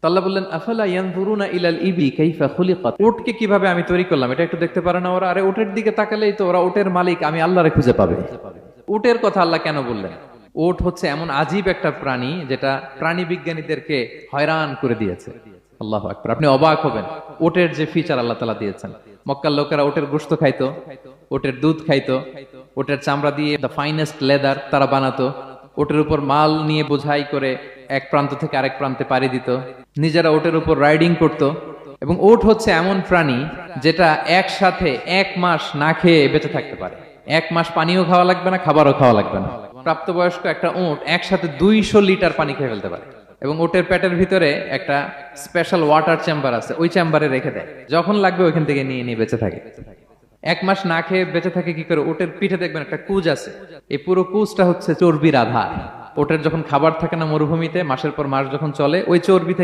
তো আল্লাহ বললেন, আফালা ইয়ানজুরুনা ইলাল ইবলি কাইফা খুলিকাত, উটকে কিভাবে আমি তৈরি করলাম এটা একটু দেখতে পারে না ওরা? আরে উটের দিকে তাকালেই তো ওরা উটের মালিক আমি আল্লাহরে খুঁজে পাবে। উটের কথা আল্লাহ কেন বললেন? উট হচ্ছে এমন আজীব একটা প্রাণী যেটা প্রাণী বিজ্ঞানীদেরকে হয়রান করে দিয়েছে। আল্লাহু আকবার, আপনি অবাক হবেন উটের যে ফিচার আল্লাহ তাআলা দিয়েছেন। মক্কার লোকেরা উটের গোশত খাইতো, উটের দুধ খাইতো, উটের চামড়া দিয়ে দ্য ফাইনেস্ট লেদার তারা বানাতো, উটের উপর মাল নিয়ে বোঝাই করে এক প্রান্ত থেকে আরেক প্রান্তে পাড়ি দিত, নিজেরা উটের উপর রাইডিং করত। এবং উট হচ্ছে এমন প্রাণী যেটা একসাথে 1 মাস না খেয়ে বেঁচে থাকতে পারে। 1 মাস পানিও খাওয়া লাগবে না, খাবারও খাওয়া লাগবে না। প্রাপ্তবয়স্ক একটা উট একসাথে 200 লিটার পানি খেয়ে ফেলতে পারে। এবং উটের পেটের ভিতরে একটা স্পেশাল ওয়াটার চেম্বার আছে, ওই চেম্বারে রেখে দেয়, যখন লাগবে ওইখান থেকে নিয়ে নিয়ে বেঁচে থাকে। 1 মাস না খেয়ে বেঁচে থাকে কি করে? উটের পিঠে দেখবেন একটা কুজ আছে, এই পুরো কুজটা হচ্ছে চর্বির আধার। ওটের যখন খাবার থাকে না মরুভূমিতে, মাসের পর মাস যখন চলে, ওই চর্বি থেকে